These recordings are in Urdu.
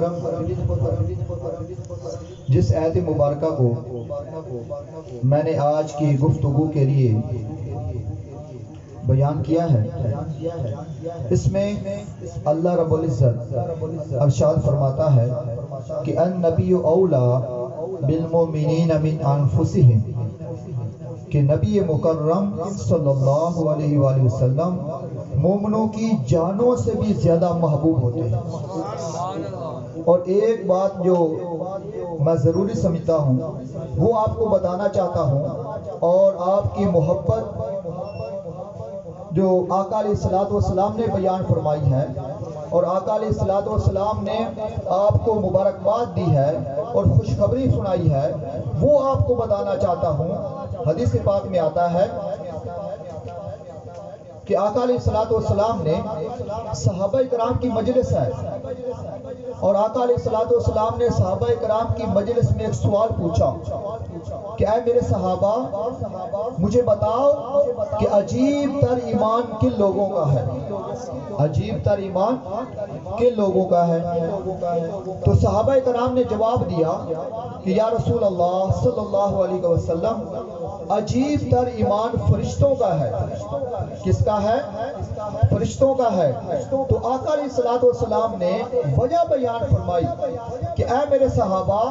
محترم، جس آیت مبارکہ کو میں نے آج کی گفتگو کے لیے بیان کیا ہے، اس میں اللہ رب العزت ارشاد فرماتا ہے کہ النبی اولا بالمؤمنین من انفسہم، کہ نبی مکرم صلی اللہ علیہ وآلہ وسلم مومنوں کی جانوں سے بھی زیادہ محبوب ہوتے ہیں۔ اور ایک بات جو میں ضروری سمجھتا ہوں وہ آپ کو بتانا چاہتا ہوں، اور آپ کی محبت جو آقا علیہ الصلوۃ والسلام نے بیان فرمائی ہے، اور آقا علیہ الصلوۃ والسلام نے آپ کو مبارکباد دی ہے اور خوشخبری سنائی ہے، وہ آپ کو بتانا چاہتا ہوں۔ حدیث پاک میں آتا ہے کہ آقا علیہ الصلوۃ والسلام نے صحابہ کرام کی مجلس ہے، اور آقا علیہ الصلوۃ والسلام نے صحابہ کرام کی مجلس میں ایک سوال پوچھا کہ اے میرے صحابہ، مجھے بتاؤ کہ عجیب تر ایمان کن لوگوں کا ہے؟ عجیب تر ایمان کن لوگوں کا ہے؟ تو صحابہ کرام نے جواب دیا کہ یا رسول اللہ صلی اللہ علیہ وسلم، عجیب تر ایمان فرشتوں کا ہے۔ کس کا ہے؟ فرشتوں کا ہے۔ تو آقا علیہ الصلوۃ والسلام نے وجہ بیان فرمائی کہ اے میرے صحابہ،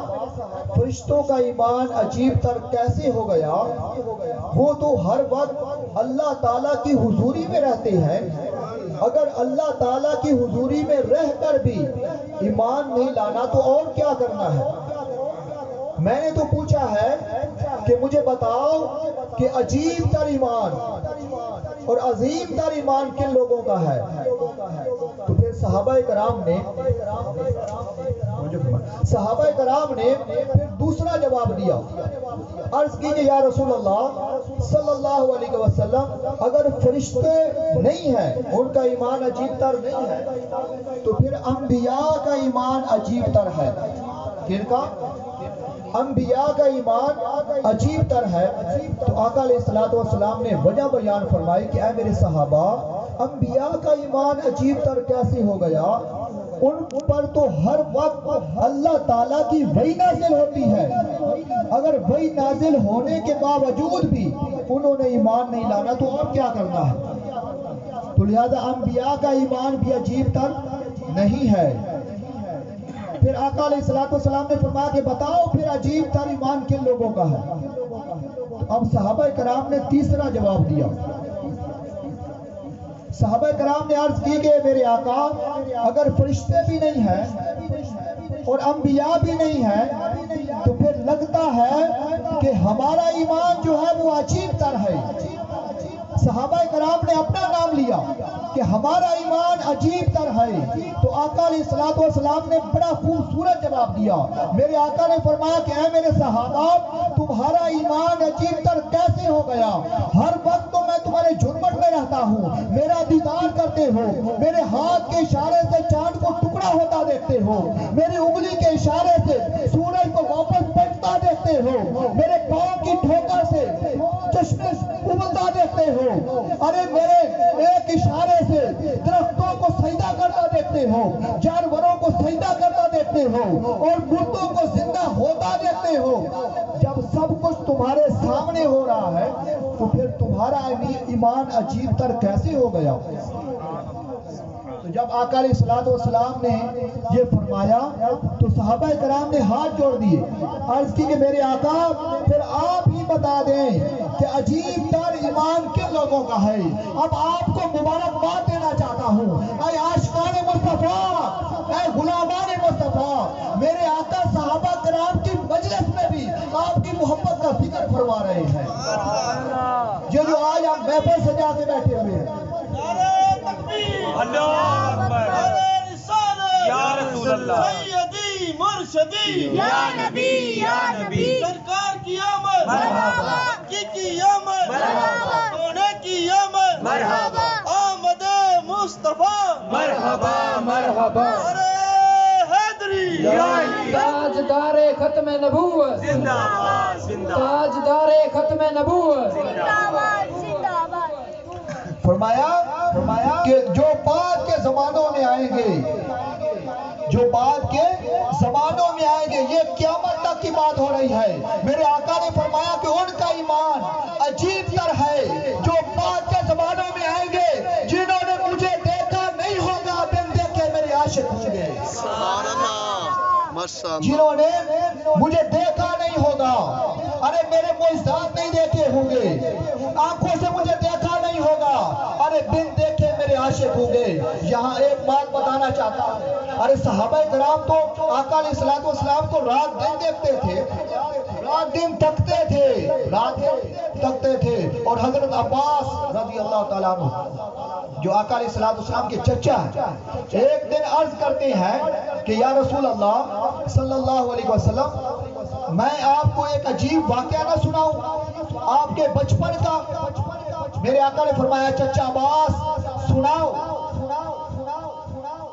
فرشتوں کا ایمان عجیب تر کیسے ہو گیا؟ وہ تو ہر وقت اللہ تعالیٰ کی حضوری میں رہتے ہیں، اگر اللہ تعالیٰ کی حضوری میں رہ کر بھی ایمان نہیں لانا تو اور کیا کرنا ہے؟ میں نے تو پوچھا ہے کہ مجھے بتاؤ کہ عجیب تر ایمان اور عظیم تر ایمان کن لوگوں کا ہے؟ تو پھر صحابہ کرام نے پھر دوسرا جواب دیا، عرض کی کہ یا رسول اللہ صلی اللہ علیہ وسلم، اگر فرشتے نہیں ہیں، ان کا ایمان عجیب تر نہیں ہے، تو پھر انبیاء کا ایمان عجیب تر ہے۔ کن کا؟ انبیاء کا ایمان عجیب تر ہے۔ تو آقا علیہ الصلوۃ والسلام نے وجہ بیان فرمائی کہ اے میرے صحابہ، انبیاء کا ایمان عجیب تر کیسے ہو گیا؟ ان پر تو ہر وقت اللہ تعالیٰ کی وحی نازل ہوتی ہے، اگر وحی نازل ہونے کے باوجود بھی انہوں نے ایمان نہیں لانا تو اب کیا کرنا ہے؟ تو لہذا انبیاء کا ایمان بھی عجیب تر نہیں ہے۔ پھر آقا علیہ الصلوۃ والسلام نے فرمایا کہ بتاؤ پھر عجیب تر ایمان کن لوگوں کا ہے؟ اب صحابہ کرام نے تیسرا جواب دیا۔ صحابہ کرام نے عرض کی کہ میرے آقا، اگر فرشتے بھی نہیں ہیں اور انبیاء بھی نہیں ہیں تو پھر لگتا ہے کہ ہمارا ایمان جو ہے وہ عجیب تر ہے۔ صحابہ کرام نے اپنا نام لیا کہ ہمارا ایمان عجیب تر ہے۔ تو آقا علیہ الصلوۃ والسلام نے بڑا خوبصورت جواب دیا۔ میرے آقا نے فرمایا کہ اے میرے صحابہ، تمہارا ایمان عجیب تر کیسے ہو گیا؟ ہر وقت تو میں تمہارے جھرمٹ میں رہتا ہوں، میرا دیدار کرتے ہو، میرے ہاتھ کے اشارے سے چاند کو ٹکڑا ہوتا دیکھتے ہو، میری انگلی کے اشارے سے سورج کو واپس پلٹتا دیکھتے ہو، میرے پاؤں کی ٹھوکر سے چشمے ابلتا دیکھتے ہو، ارے میرے ایک اشارے سے درختوں کو سجدہ کرتا دیکھتے ہو، جانوروں کو سجدہ کرتا دیکھتے ہو، اور مردوں کو زندہ ہوتا دیکھتے ہو۔ جب سب کچھ تمہارے سامنے ہو رہا ہے تو پھر تمہارا ایمان عجیب تر کیسے ہو گیا؟ تو جب آقا علیہ الصلوۃ والسلام نے یہ فرمایا تو صحابہ کرام نے ہاتھ جوڑ دیے، عرض کی کہ میرے آقا، پھر آپ ہی بتا دیں کہ عجیب تر ایمان کن لوگوں کا ہے۔ اب آپ کو مبارکباد دینا چاہتا ہوں، اے عاشقان مصطفیٰ، اے غلامان مصطفیٰ، میرے آقا صحابہ کرام کی مجلس میں بھی آپ کی محبت کا ذکر فرما رہے ہیں۔ یہ جو آج آپ محفل سجا کے بیٹھے ہوئے ہیں، اللہ اکبر، یا رسول اللہ، سیدی مرشدی، یا نبی یا نبی، سرکار کی آمد، مرحبا، کی آمد، مرحبا، سونے کی آمد، مرحبا، آمد مصطفیٰ، مرحبا مرحبا، ارے حیدری، تاجدار ختم نبوت، زندہ باد زندہ باد، تاجدار ختم نبوت، فرمایا کہ جو بعد کے زمانوں میں آئیں گے، جو بعد کے زمانوں میں آئیں گے، یہ قیامت تک کی بات ہو رہی ہے۔ میرے آقا نے فرمایا کہ ان کا ایمان عجیب تر ہے جو بعد کے زمانوں میں آئیں گے، جنہوں نے مجھے دیکھا نہیں ہوگا، بن دیکھے میرے عاشق ہوں گے۔ سبحان اللہ، ماشاء اللہ۔ جنہوں نے مجھے دیکھا نہیں ہوگا، ارے میرے معجزات نہیں دیکھے ہوں گے، آنکھوں سے مجھے دیکھا نہیں ہوگا، ارے بن دیکھے میرے عاشق ہوں گے۔ یہاں ایک بات بتانا چاہتا ہوں، ارے صحابہ کرام تو آقا علیہ الصلوۃ والسلام کو رات دن دیکھتے تھے، رات دن تکتے تھے، رات دن تکتے تھے۔ اور حضرت عباس رضی اللہ تعالیٰ عنہ جو آقا علیہ الصلوۃ والسلام کے چچا ہیں، ایک دن عرض کرتے ہیں کہ یا رسول اللہ صلی اللہ علیہ وسلم، میں آپ کو ایک عجیب واقعہ نہ سناؤں آپ کے بچپن کا؟ میرے آقا نے فرمایا چچا عباس سناؤ۔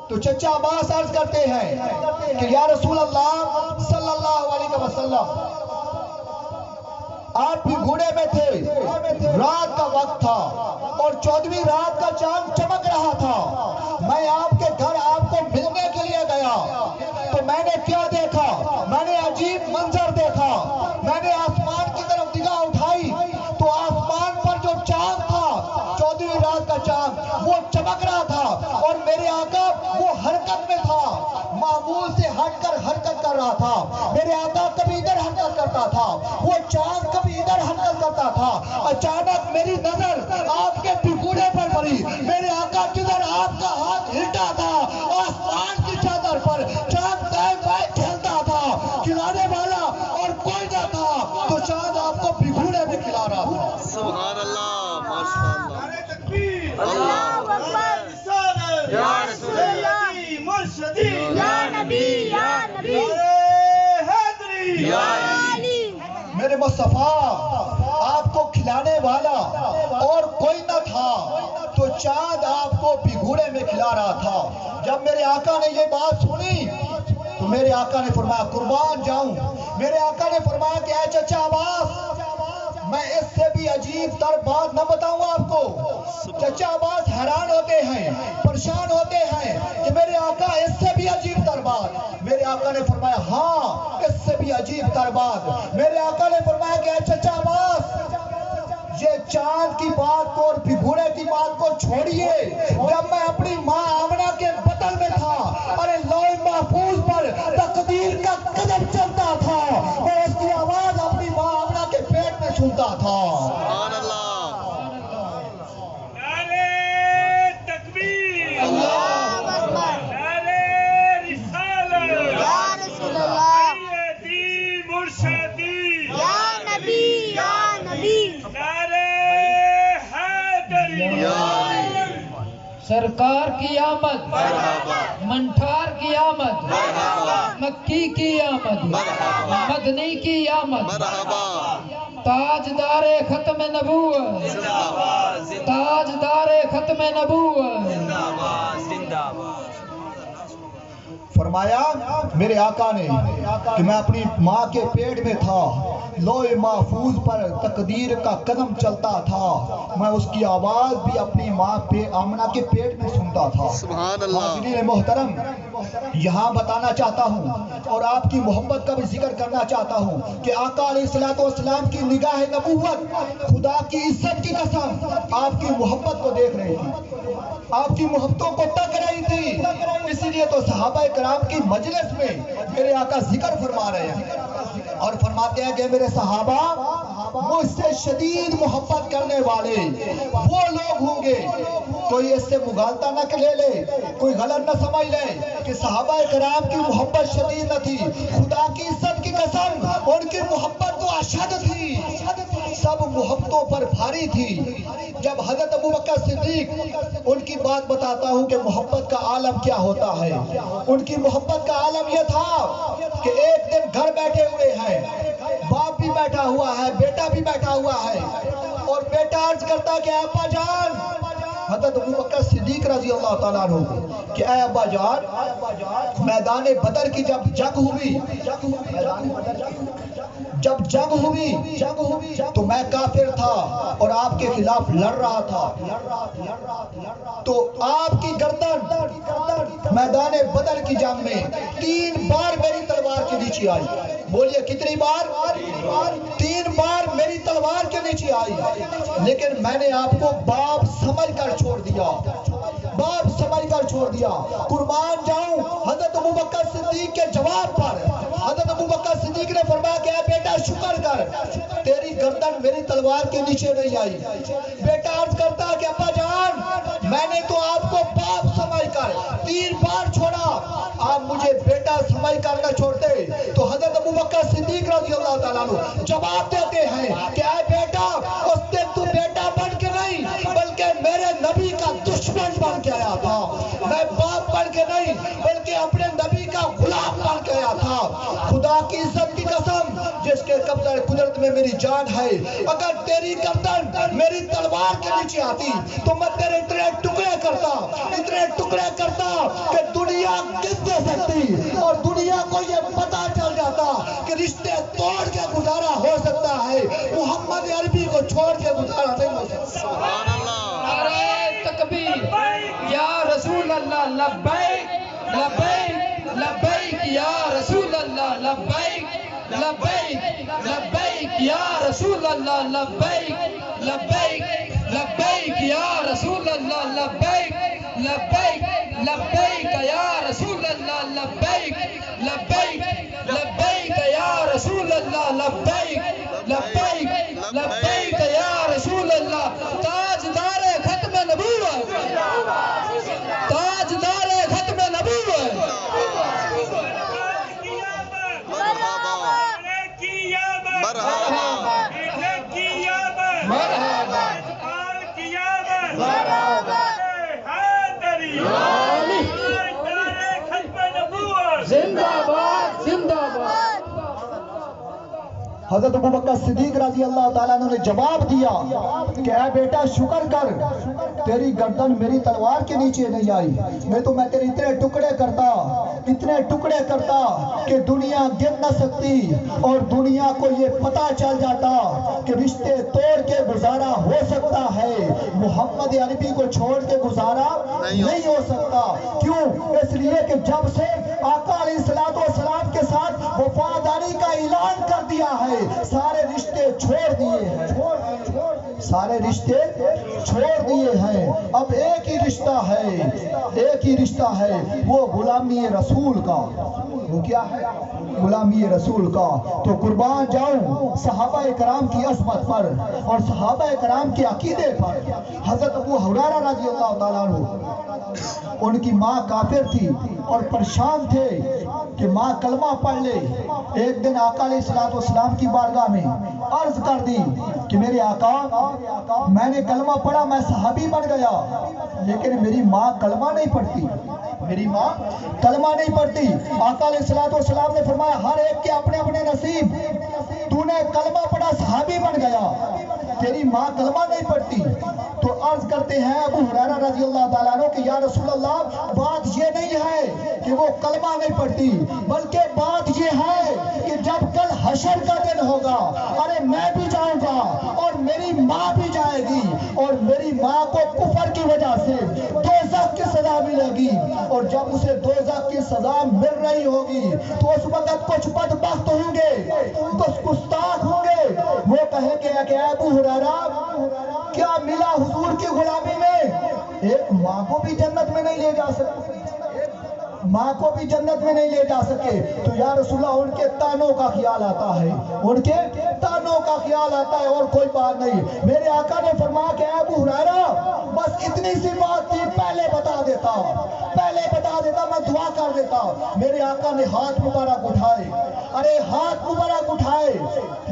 تو چچا عباس عرض کرتے ہیں کہ یا رسول اللہ صلی اللہ علیہ وسلم، آپ بھی گھوڑے میں تھے، رات کا وقت تھا اور 14ویں رات کا چاند چمک رہا تھا، میں آپ کے گھر آپ کو ملنے کے لیے گیا تو میں نے کیا دیکھا؟ میں نے عجیب منظر دیکھا، میں نے آسمان کی طرف نگاہ اٹھائی تو آسمان پر جو چاند تھا، 14ویں رات کا چاند، وہ چمک رہا تھا اور میرے آقا وہ حرکت میں تھا، معمول سے ہٹ کر حرکت کر رہا تھا۔ میرے آقا کبھی ادھر حرکت کرتا تھا، وہ چاند کبھی ادھر حرکت کرتا تھا۔ اچانک میری نظر آپ کے پھگوڑے پر پڑی، میرے آقا جدھر آپ کا ہاتھ ہلتا تھا، آسمان کی چادر پر چاند دائیں بائیں کھیلتا تھا، کھلانے والا اور کوئی نہ تھا، تو چاند آپ کو پھگوڑے میں کھلا رہا تھا۔ سبحان اللہ، ماشاء اللہ۔ اللہ اکبر، رسالت، یا رسول اللہ، سیدی مرشدی، یا نبی، یا نبی، حیدری، یا علی۔ میرے مصطفیٰ آپ کو کھلانے والا اور کوئی نہ تھا، تو چاند آپ کو بھگوڑے میں کھلا رہا تھا۔ جب میرے آقا نے یہ بات سنی تو میرے آقا نے فرمایا قربان جاؤں، میرے آقا نے فرمایا کہ اے چچا عباس، میں اس سے بھی عجیب تر بات نہ بتاؤں آپ کو۔ چچا عباس حیران ہوتے ہیں، پریشان ہوتے ہیں کہ میرے آقا اس سے بھی عجیب تر بات۔ میرے آقا نے فرمایا ہاں اس سے بھی عجیب تر بات۔ میرے آقا نے فرمایا کہ اے چچا عباس، یہ چاند کی بات کو اور بھگوڑے کی بات کو چھوڑیے، جب میں اپنی ماں آمنہ کے بطن میں تھا، ارے لوح محفوظ پر تقدیر کا قدم چلتا تھا، میں اس کی آواز اپنی ماں آمنہ کے پیٹ میں سنتا تھا۔ سبحان اللہ۔ نعرے تکبیر، اللہ اکبر، نعرے رسالت، یا رسول اللہ، سیدی مرشدی، یا نبی، یا نبی، نعرے حیدری، سرکار کی آمد، مرحبا، منٹھار کی آمد، مرحبا، مکی کی آمد، مرحبا، مدنی کی آمد، مرحبا، تاجدار ختم نبوت، زندہ باد، تاجدار ختم نبوت۔ فرمایا میرے آقا نے کہ میں اپنی ماں کے پیٹ میں تھا، لوح محفوظ پر تقدیر کا قدم چلتا تھا، میں اس کی آواز بھی اپنی ماں آمنہ کے پیٹ میں سنتا تھا۔ سبحان اللہ۔ حاضرین محترم، یہاں بتانا چاہتا ہوں اور آپ کی محبت کا بھی ذکر کرنا چاہتا ہوں کہ آقا علیہ الصلوۃ والسلام کی نگاہ نبوت خدا کی عزت کی قسم آپ کی محبت کو دیکھ رہی تھی، آپ کی محبتوں کو تک رہی تھی، اسی لیے تو صحابہ کرام کی مجلس میں میرے آقا ذکر فرما رہے ہیں اور فرماتے ہیں کہ میرے صحابہ مجھ سے شدید محبت کرنے والے وہ لوگ ہوں گے۔ کوئی اس سے مغالطہ نہ لے لے، کوئی غلط نہ سمجھ لے کہ صحابہ کرام کی محبت شدید نہ تھی، خدا کی عزت کی قسم ان کی محبت تو اشد تھی، سب محبتوں پر بھاری تھی۔ جب حضرت ابوبکر صدیق، ان کی بات بتاتا ہوں کہ محبت کا عالم کیا ہوتا ہے، ان کی محبت کا عالم یہ تھا کہ ایک دن گھر بیٹھے ہوئے ہیں، باپ بھی بیٹھا ہوا ہے، بیٹا بھی بیٹھا ہوا ہے، اور بیٹا عرض کرتا کہ آپا جان حضرت ابو بکر صدیق رضی اللہ تعالیٰ عنہ کہ اے ابا جان، میدان بدر کی جب جنگ ہوئی، تو میں کافر تھا اور آپ کے خلاف لڑ رہا تھا، تو آپ کی گردن میدان بدر کی جنگ میں 3 بار میری تلوار کے نیچے آئی۔ بولیے کتنی بار؟ 3 بار میری تلوار کے نیچے آئی، لیکن میں نے آپ کو باپ سمجھ کر چھوڑ دیا، باپ سمجھ کر چھوڑ دیا۔ قربان جاؤں حضرت ابو بکر صدیق کے جواب پر، حضرت ابو بکر صدیق نے فرمایا کہ اے بیٹا شکر کر، تیری گردن میری تلوار کے نیچے نہیں آئی۔ بیٹا عرض کرتا کہ ابا جان، میں نے تو آپ کو باپ سمجھ کر 3 بار چھوڑا، آپ مجھے بیٹا سمجھ کر نہ چھوڑتے تو حضرت ابو بکر صدیق رضی اللہ تعالیٰ عنہ جواب دیتے ہیں کہ اے بیٹا، اس دن تو بیٹا بن کے نہیں بلکہ میرے نبی کا دشمن بن کے آیا تھا، میں باپ بن کے نہیں بلکہ اپنے نبی کا غلام بن کے آیا تھا۔ خدا کی عزت کی قسم جس کے قبضہ قدرت میں میری جان ہے، اگر تیری گردن میری تلوار کے نیچے آتی تو میں تیرے اتنے ٹکڑے کرتا کہ دنیا گن دے سکتی اور دنیا کو یہ پتا چل جاتا کہ رشتے توڑ کے گزارا ہو سکتا ہے، محمد عربی کو چھوڑ کے گزارا نہیں ہو سکتا۔ سبحان اللہ۔ نعرہ تکبیر، یا رسول اللہ لبیک لبیک لبیک، یا رسول اللہ لبیک لبیک لبیک، یا رسول اللہ لبیک لبیک لبیک، یا رسول اللہ لبیک لبیک لبیک، یا رسول اللہ لبیک لبیک لبیک، یا رسول اللہ لبیک لبیک لبیک، یا رسول اللہ۔ تاجدار ختم نبوت، تاجدار ختم نبوت، زندہ باد زندہ باد۔ حضرت ابو بکر صدیق رضی اللہ تعالیٰ عنہ نے جواب دیا کہ اے بیٹا شکر کر، تیری گردن میری تلوار کے نیچے نہیں آئی، نہیں تو میں تیرے اتنے ٹکڑے کرتا کہ دنیا گر نہ سکتی اور دنیا کو یہ پتا چل جاتا کہ رشتے توڑ کے گزارا ہو سکتا ہے، محمد عربی کو چھوڑ کے گزارا نہیں ہو سکتا۔ کیوں؟ اس لیے کہ جب سے آقا علیہ السلام کے ساتھ وفاداری کا اعلان کر دیا ہے، سارے رشتے چھوڑ دیے ہیں، سارے رشتے چھوڑ دیے ہیں۔ اب ایک ہی رشتہ ہے، وہ غلامی رسول کا۔ وہ کیا ہے؟ غلامی رسول کا۔ تو قربان جاؤں صحابہ کرام کی عظمت پر اور صحابہ کرام کے عقیدے پر۔ حضرت ابو ہریرہ رضی اللہ تعالیٰ عنہ، ان کی ماں کافر تھی اور پریشان تھے کہ ماں کلمہ پڑھ لے۔ ایک دن آقا علیہ السلام کی بارگاہ میں عرض کر دی کہ میرے آقا، میں نے کلمہ پڑھا، میں صحابی بن گیا، لیکن میری ماں کلمہ نہیں پڑھتی، میری ماں کلمہ نہیں پڑھتی۔ آقا علیہ السلام نے فرمایا ہر ایک کے اپنے اپنے نصیب، تو نے کلمہ پڑھا صحابی بن گیا، تیری ماں کلمہ نہیں پڑھتی۔ تو عرض کرتے ہیں ابو ہریرہ رضی اللہ تعالیٰ عنہ کہ یا رسول اللہ، بات یہ نہیں ہے کہ وہ کلمہ نہیں پڑھتی، بلکہ بات یہ ہے کہ جب کل حشر کا دن ہوگا، ارے میں بھی جاؤں گا اور میری ماں بھی جائے گی، اور میری ماں کو کفر کی وجہ سے دوزخ کی سزا ملے گی، اور جب اسے دوزخ کی سزا مل رہی ہوگی تو اس وقت کچھ بدبخت ہوں گے، کچھ گستاخ ہوں گے، وہ کہیں گے کہ اے ابو ہریرہ، کیا ملا حضور کی غلامی میں؟ ایک ماں کو بھی جنت میں نہیں لے جا سکتے، ماں کو بھی جنت میں نہیں لے جا سکے، تو یا رسول اللہ ان کے تانوں کا خیال آتا ہے، ان کے تانوں کا خیال آتا ہے، اور کوئی بات نہیں۔ میرے آقا نے فرمایا کہ اے ابو ہریرہ، بس اتنی سی بات تھی، پہلے بتا دیتا، میں دعا کر دیتا۔ میرے آقا نے ہاتھ مبارک اٹھائے،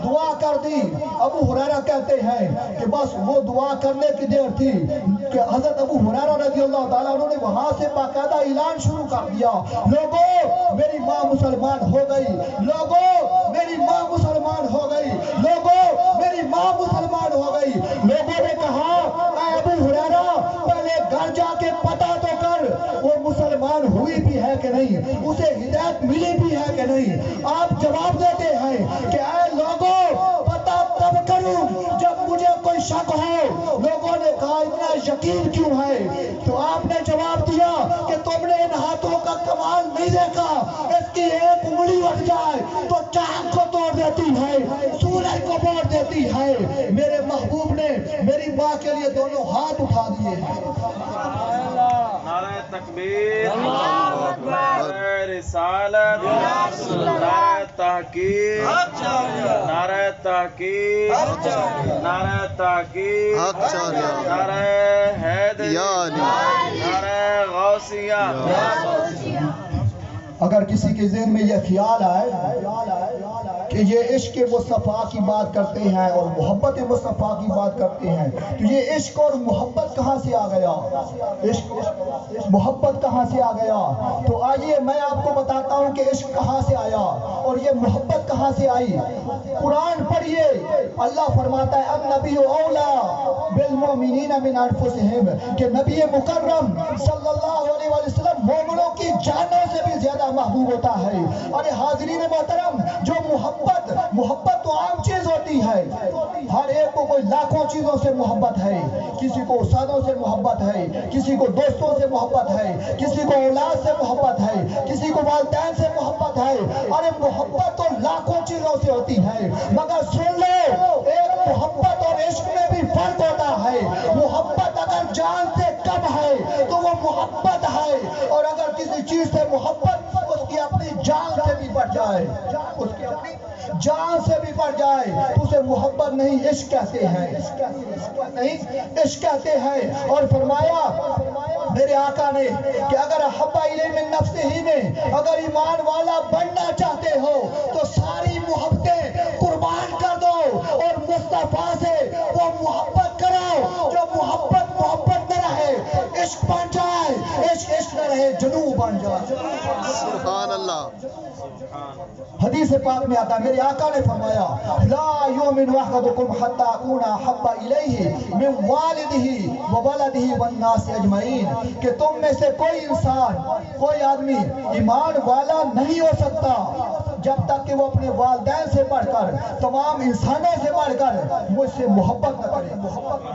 دعا کر دی۔ ابو ہریرہ کہتے ہیں کہ بس وہ دعا کرنے کی دیر تھی کہ حضرت ابو ہریرہ رضی اللہ تعالیٰ عنہ نے وہاں سے باقاعدہ اعلان شروع کر دیا، لوگوں میری ماں مسلمان ہو گئی، لوگوں میری ماں مسلمان ہو گئی، لوگوں میری ماں مسلمان ہو گئی۔ لوگوں نے کہا اے ابو ہریرہ، پہلے ہوئی بھی ہے کہ نہیں, اسے ہدایت ملی بھی ہے کہ نہیں. آپ جواب دیتے ہیں کہ اے لوگوں پتہ تب کروں جب مجھے کوئی شک ہو. لوگوں نے کہا اتنا یقین کیوں ہے؟ تو آپ نے جواب دیا کہ تم نے ان ہاتھوں کا کمال نہیں دیکھا, اس کی ایک انگلی اٹھ جائے تو چاند کو توڑ دیتی ہے, سورج کو موڑ دیتی ہے. میرے محبوب نے میری ماں کے لیے دونوں ہاتھ اٹھا دیے ہیں. نعرہ تکبیر, نعرہ رسالت, نعرہ تحقیق, نعرہ تحقیق, نعرہ تحقیق, نعرہ حیدری, نعرہ غوثیہ. اگر کسی کے ذہن میں یہ خیال آئے کہ یہ عشق مصطفیٰ کی بات کرتے ہیں اور محبت مصطفیٰ کی بات کرتے ہیں, تو یہ عشق اور محبت کہاں سے آ گیا؟ عشق محبت کہاں سے آ گیا؟ تو آئیے میں آپ کو بتاتا ہوں کہ عشق کہاں سے آیا اور یہ محبت کہاں سے آئی. قرآن پڑھیے, اللہ فرماتا ہے النبی اولا بالمؤمنین من انفسہم, کہ نبی مکرم صلی اللہ علیہ وسلم مومنوں کی جانوں سے بھی زیادہ محبوب ہوتا ہے. ارے حاضرین محترم, جو محبت تو عام چیز ہوتی ہے, ہر ایک کو کوئی لاکھوں چیزوں سے محبت ہے. کسی کو استادوں سے محبت ہے, کسی کو دوستوں سے محبت ہے, کسی کو اولاد سے محبت ہے, کسی کو والدین سے محبت ہے. ارے محبت تو لاکھوں چیزوں سے ہوتی ہے, مگر سن لو ایک محبت اور عشق میں بھی فرق ہوتا ہے. محبت اگر جان سے کم ہے تو وہ محبت ہے, اور اگر کسی چیز سے محبت اس کی اپنی جان سے بھی بڑھ جائے, اس کی اپنی جان سے بھی بڑھ جائے, تو اسے محبت نہیں عشق کہتے ہیں. نہیں عشق کہتے ہیں. اور فرمایا میرے آقا نے کہ اگر احب الیہ من نفسہ میں, اگر ایمان والا بننا چاہتے ہو تو ساری محبتیں قربان کر دو اور مصطفیٰ سے وہ محبت کرو جو محبت نہ رہے, عشق بن جائے, عشق نہ رہے جنون بن جائے. سبحان اللہ. حدیث پاک میں آتا ہے میرے آقا نے فرمایا لا یؤمن احدکم حتی اکون احب الیہ من والدہ وولدہ والناس اجمعین, کہ تم میں سے کوئی انسان, کوئی آدمی ایمان والا نہیں ہو سکتا جب تک کہ وہ اپنے والدین سے بڑھ کر, تمام انسانوں سے بڑھ کر مجھ سے محبت نہ کرے,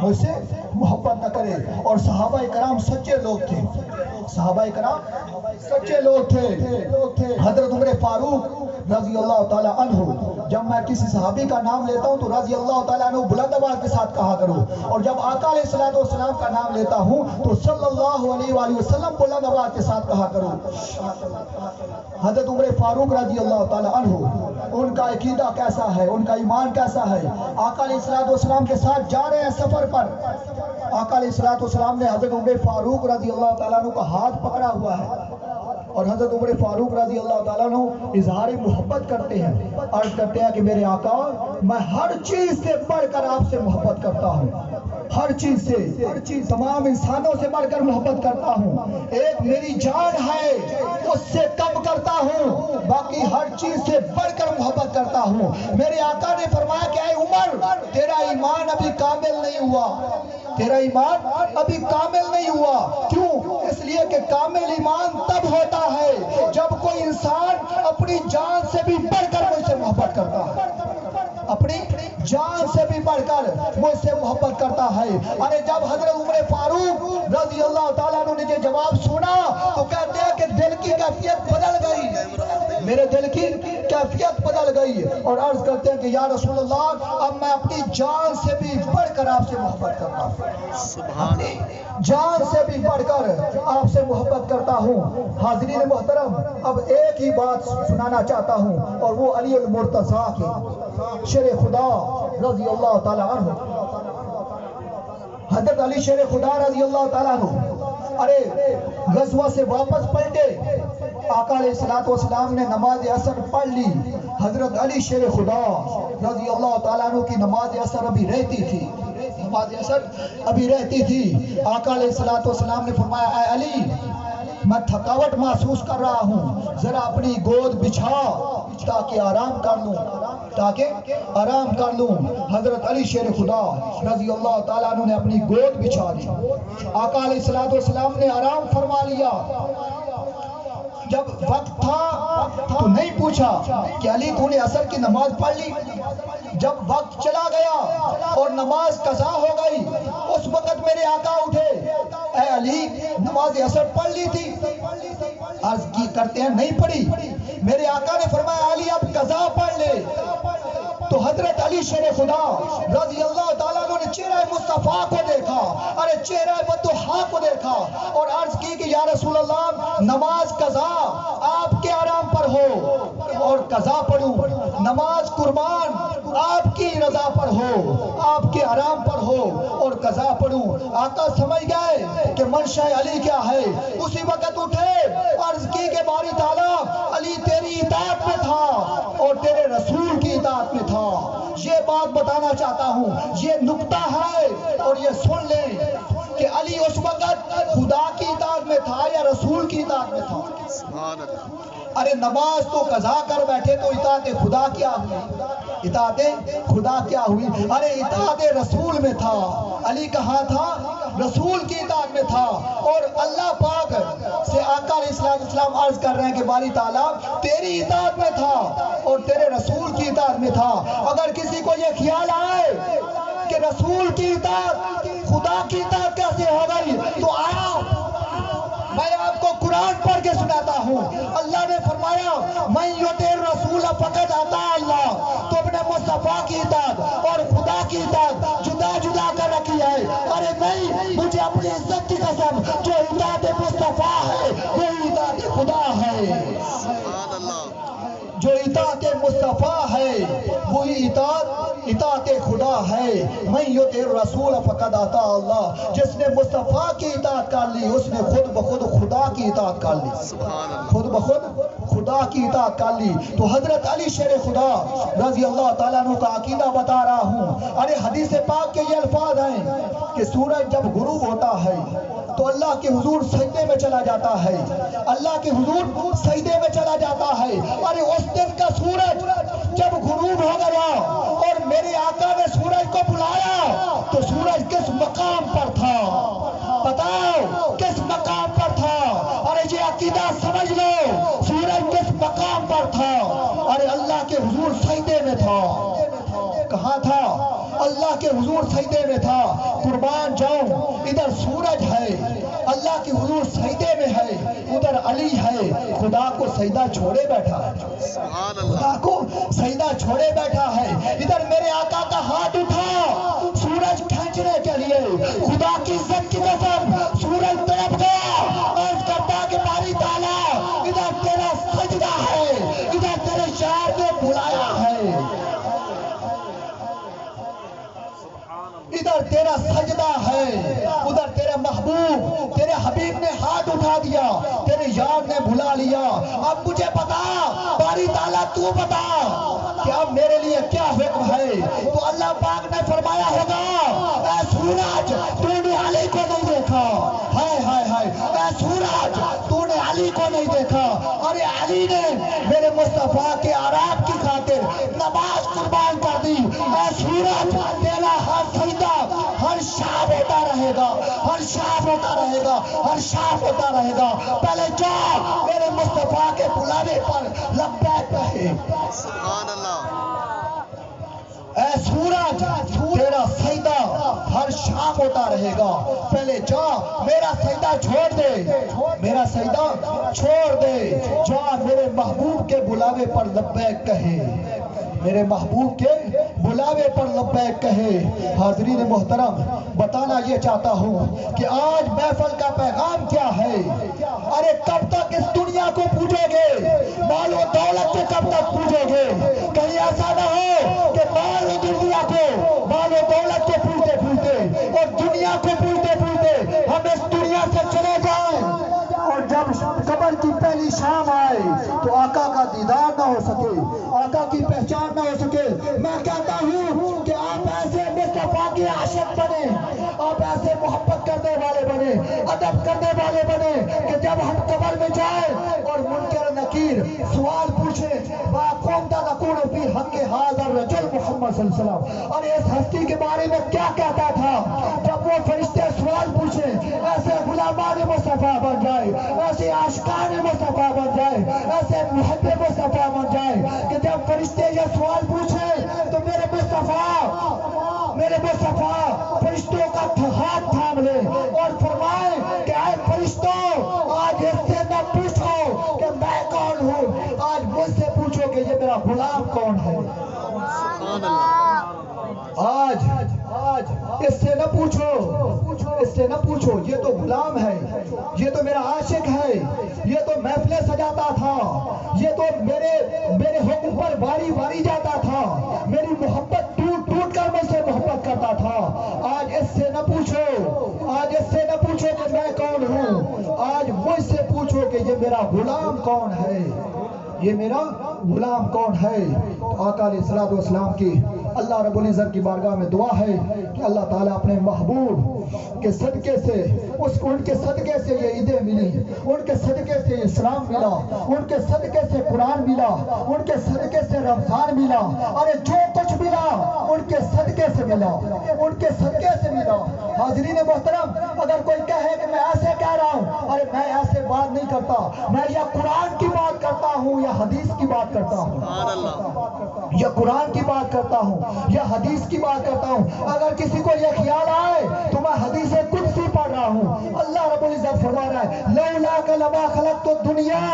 مجھ سے محبت نہ کرے. اور صحابہ کرام سچے لوگ تھے, صحابہ کرام سچے لوگ تھے. حضرت عمر فاروق رضی اللہ تعالیٰ عنہ, جب میں کسی صحابی کا نام لیتا ہوں تو رضی اللہ تعالیٰ عنہ بلند آواز کے ساتھ کہا کرو, اور جب آقا علیہ الصلوۃ والسلام کا نام لیتا ہوں تو صلی اللہ علیہ وآلہ وسلم بلند آواز کے ساتھ کہا کرو. حضرت عمر فاروق رضی اللہ تعالیٰ عنہ, ان کا عقیدہ کیسا ہے, ان کا ایمان کیسا ہے. آقا علیہ الصلوۃ والسلام کے ساتھ جا رہے ہیں سفر پر, آقا علیہ الصلوۃ والسلام نے حضرت عمر فاروق رضی اللہ تعالیٰ عنہ کا ہاتھ پکڑا ہوا ہے, اور حضرت عمر فاروق رضی اللہ تعالیٰ عنہ اظہار محبت کرتے ہیں, عرض کرتے ہیں کہ میرے آقا میں ہر چیز سے بڑھ کر آپ سے محبت کرتا ہوں, ہر چیز سے, تمام انسانوں سے بڑھ کر محبت کرتا ہوں. ایک میری جان ہے اس سے کم کرتا ہوں, باقی ہر چیز سے بڑھ کر محبت کرتا ہوں. میرے آقا نے فرمایا کہ اے عمر تیرا ایمان ابھی کامل نہیں ہوا, تیرا ایمان ابھی کامل نہیں ہوا. کیوں؟ اس لیے کہ کامل ایمان تب ہوتا ہے جب کوئی انسان اپنی جان سے بھی بڑھ کر مجھ سے محبت کرتا ہے, اپنی جان سے بھی بڑھ کر مجھ سے محبت کرتا ہے. ارے جب حضرت عمر فاروق رضی اللہ تعالیٰ عنہ نے یہ جواب سنا تو کہتے ہیں کہ دل کی کیفیت بدل گئی, میرے دل کی کیفیت بدل گئی, اور عرض کرتے ہیں کہ یا رسول اللہ اب میں اپنی جان سے بھی بڑھ کر آپ سے محبت کرتا ہوں, جان سے بھی بڑھ کر آپ سے محبت کرتا ہوں. حاضرین محترم, اب ایک ہی بات سنانا چاہتا ہوں, اور وہ علی المرتضیٰ کی شیر خدا رضی اللہ تعالیٰ عنہ, حضرت علی شیر خدا رضی اللہ تعالیٰ عنہ ارے غزوہ سے واپس پلٹے, آقا علیہ الصلوۃ والسلام نے نماز عصر پڑھ لی. حضرت علی شیر خدا رضی اللہ تعالیٰ عنہ کی نماز عصر ابھی رہتی تھی, نماز عصر ابھی رہتی تھی. آقا علیہ الصلوۃ والسلام نے فرمایا اے علی میں تھکاوٹ محسوس کر رہا ہوں, ذرا اپنی گود بچھا تاکہ آرام کر لوں, تاکہ آرام کر لوں. حضرت علی شیر خدا رضی اللہ تعالیٰ عنہ نے اپنی گود بچھا دی. آقا علیہ الصلوۃ والسلام نے آرام فرما لیا. جب وقت تھا تو نہیں پوچھا کہ علی تو نے عصر کی نماز پڑھ لی؟ جب وقت چلا گیا اور نماز قضا ہو گئی، اس وقت میرے آقا اٹھے، اے علی نماز عصر پڑھ لی تھی؟ عرض کی کرتے ہیں نہیں پڑھی۔ میرے آقا نے فرمایا علی اب قضا پڑھ لے۔ تو حضرت علی شیر خدا رضی اللہ تعالیٰ عنہ نے چہرہ مصطفیٰ کو دیکھا، ارے چہرہ بطحا کو دیکھا اور عرض کی کہ یا رسول اللہ نماز قضا آپ کے آرام پر ہو اور قضا پڑھوں، نماز قربان آپ کی رضا پر ہو، آپ کے آرام پر ہو اور قضا پڑھوں۔ آقا سمجھ گئے کہ منشا علی کیا ہے، اسی وقت اٹھے، عرض کی کہ باری تعالیٰ علی تیری اطاعت میں تھا اور تیرے رسول کی اطاعت میں تھا۔ یہ بات بتانا چاہتا ہوں، یہ نکتہ ہے اور یہ سن لیں کہ علی اس وقت خدا کی اطاعت میں تھا یا رسول کی اطاعت میں تھا؟ سبحان اللہ۔ ارے نماز تو قضا کر بیٹھے تو اطاعت خدا کیا ہوئی؟ اطاعت خدا کیا ہوئی؟ ارے اطاعت رسول میں تھا۔ علی کہاں تھا؟ رسول کی اطاعت میں تھا۔ اور اللہ پاک سے آقا علیہ السلام عرض کر رہے ہیں کہ باری تعالیٰ تیری اطاعت میں تھا اور تیرے رسول کی اطاعت میں تھا۔ اگر کسی کو یہ خیال آئے کہ رسول کی اطاعت خدا کی اطاعت کیسے ہو گئی تو آیا میں آپ کو قرآن پڑھ کے سناتا ہوں۔ اللہ نے فرمایا میں یطیع الرسول فقد اطاع اللہ، تو اپنے مصطفیٰ کی اطاعت اور خدا کی اطاعت جدا جدا کر رکھی ہے۔ ارے نہیں، مجھے اپنی عزت کی قسم جو اطاعت مصطفیٰ ہے وہی اطاعت خدا ہے۔ سبحان اللہ۔ جو اطاعت مصطفیٰ ہے وہی اطاعت خدا ہے۔ من یطیع الرسول فقد اطاع اللہ، جس نے مصطفیٰ کی اطاعت کر لی اس نے خود بخود خدا کی اطاعت کر لی، سبحان اللہ۔ خود بخود خدا کی اطاعت کر لی۔ تو حضرت علی شیر خدا رضی اللہ تعالیٰ عنہ کا عقیدہ بتا رہا ہوں۔ ارے حدیث پاک کے یہ الفاظ ہیں کہ سورج جب غروب ہوتا ہے تو اللہ کے حضور سجدے میں چلا جاتا ہے، اللہ کے حضور سجدے میں چلا جاتا ہے۔ ارے اس دن کا سورج جب غروب ہو گیا اور میرے آقا نے سورج کو بلایا تو سورج کس مقام پر تھا؟ بتاؤ کس مقام پر تھا؟ ارے یہ عقیدہ سمجھ لو، سورج کس مقام پر تھا؟ ارے اللہ کے حضور سجدے میں تھا۔ کہاں تھا؟ اللہ کے حضور سجدے میں تھا۔ قربان جاؤں، ادھر سورج ہے، اللہ کے حضور سجدے میں ہے، ادھر علی ہے، خدا کو سجدہ چھوڑے بیٹھا ہے، سبحان اللہ۔ خدا کو سجدہ چھوڑے بیٹھا ہے۔ ادھر میرے آقا کا ہاتھ اٹھا سورج کھینچنے کے لیے، خدا کی عزت کی قسم سورج تڑپ گیا، عرض کرتا کہ باری تعالیٰ ادھر تیرا سجدہ ہے، ادھر تیرے شاعر نے بلایا ہے، ادھر تیرا سجدہ ہے، ادھر تیرے محبوب تیرے حبیب نے ہاتھ اٹھا دیا، تیرے یار نے بلا لیا۔ اب مجھے بتا باری تعالیٰ تو بتا کہ اب میرے لیے کیا حکم ہے؟ تو اللہ پاک نے فرمایا ہوگا اے سورج تو نے علی کو نہیں دیکھا، ہائے ہائے ہائے، اے سورج تو نے علی کو نہیں دیکھا، ارے علی نے میرے مصطفیٰ کے آرام کی خاطر نماز قربان کر دی۔ اے سورج تیرا ہر سجدہ ہر شام ہوتا رہے گا، ہر شام ہوتا رہے گا، ہر شام ہوتا رہے گا۔ پہلے جا میرے مصطفیٰ کے بلانے پر لبیک کہے۔ سبحان اللہ۔ اے سورج تیرا سجدہ ہر شام ہوتا رہے گا، پہلے جا میرا سجدہ چھوڑ دے، میرا سجدہ چھوڑ دے، جا میرے محبوب کے بلاوے پر لبیک کہے، میرے محبوب کے بلاوے پر لبیک کہے۔ حاضرین محترم، بتانا یہ چاہتا ہوں کہ آج محفل کا پیغام کیا ہے؟ ارے کب تک اس دنیا کو پوجو گے؟ مال و دولت کو کب تک پوجو گے؟ کہیں ایسا نہ ہو کہ مال و دنیا کو، مال و دولت کو پوجتے پوجتے اور دنیا کو پوجتے پوجتے ہم اس دنیا سے چلے جائیں اور جب قبر کی پہلی شام آئے تو آقا کا دیدار نہ ہو سکے، آقا کی پہچان نہ ہو سکے۔ میں کہتا ہوں کہ آپ ایسے مصطفیٰ کے عاشق بنے، آپ ایسے محبت کرنے والے بنے، ادب کرنے والے بنے کہ جب ہم قبر میں جائیں اور منکر نکیر سوال پوچھیں ما کنت تقول فی حق ھذا الرجل محمد صلی اللہ علیہ وسلم، اور اس ہستی کے بارے میں کیا کہتا تھا؟ جب وہ فرشتے سوال پوچھیں ایسے غلام غلامان مصطفیٰ بن جائے، ایسے عاشقان مصطفیٰ بن جائے، ایسے محب مصطفیٰ بن جائے کہ جب فرشتے یہ سوال پوچھے تو میرے مصطفیٰ فرشتوں کا ہاتھ تھام لے اور فرمائے کہ اے فرشتوں، آج اس سے نہ پوچھو کہ میں کون ہوں، آج مجھ سے پوچھو کہ یہ میرا غلام کون ہے۔ سبحان اللہ۔ آج اس سے نہ پوچھو، یہ تو غلام ہے، یہ تو میرا عاشق ہے، یہ تو محفلیں سجاتا تھا، یہ تو میرے حکم پر واری جاتا تھا، میری محبت ٹوٹ کر مجھ سے محبت کرتا تھا۔ آج اس سے نہ پوچھو کہ میں کون ہوں، آج مجھ سے پوچھو کہ یہ میرا غلام کون ہے، یہ میرا غلام کون ہے۔ آقا علیہ الصلوۃ والسلام کی اللہ رب العزت کی بارگاہ میں دعا ہے کہ اللہ تعالیٰ اپنے محبوب کے صدقے سے ان کے صدقے سے یہ عیدیں ملی، ان کے صدقے سے اسلام ملا، ان کے صدقے سے قرآن ملا، ان کے صدقے سے رمضان ملا، ارے جو کچھ ملا ان کے صدقے سے ملا، ان کے صدقے سے ملا۔ حاضرین محترم، اگر کوئی کہے کہ میں ایسے کہہ رہا ہوں، ارے میں ایسے بات نہیں کرتا، میں یا قرآن کی بات کرتا ہوں یا حدیث کی بات کرتا ہوں، سبحان اللہ۔ یا قرآن کی بات کرتا ہوں یا حدیث کی بات کرتا ہوں۔ اگر کسی کو یہ خیال آئے تو میں حدیث قدسی پڑھ رہا ہوں۔ اللہ رب العزت فرما رہا ہے لولاک لما خلقت الدنیا،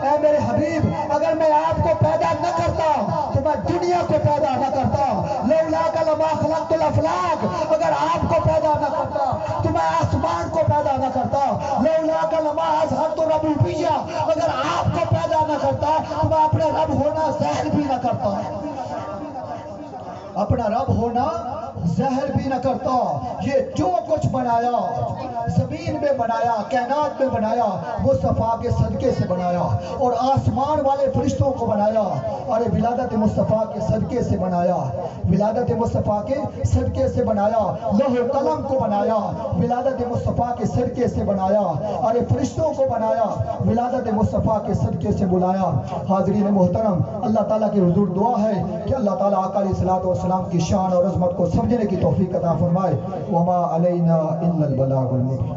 اے میرے حبیب اگر میں آپ کو پیدا نہ کرتا تو میں دنیا کو پیدا نہ کرتا۔ لولاک لما خلقت الافلاک، اگر آپ کو پیدا نہ کرتا تو میں آسمان کو پیدا نہ کرتا۔ لولاک لما اظہرت الربوبیہ، اگر آپ کو پیدا نہ کرتا تو میں اپنے رب ہونا ظاہر بھی نہ کرتا، اپنا رب ہونا ظاہر بھی نہ کرتا۔ یہ جو کچھ بنایا، زمین میں بنایا، کائنات میں بنایا، مصطفیٰ کے صدقے سے بنایا، اور آسمان والے فرشتوں کو بنایا، ارے ولادت مصطفیٰ کے صدقے سے بنایا، ولادت مصطفیٰ کے صدقے سے بنایا، لوح و قلم کو بنایا، ولادت مصطفیٰ کے صدقے سے بنایا، ارے فرشتوں کو بنایا، ولادت مصطفیٰ کے صدقے سے بلایا۔ حاضرین محترم، اللہ تعالیٰ کی حضور دعا ہے کہ اللہ تعالیٰ آقا علیہ الصلوۃ والسلام کی شان اور عظمت کو سمجھنے کی توفیق عطا فرمائے۔ وما علینا الا البلاغ المبین۔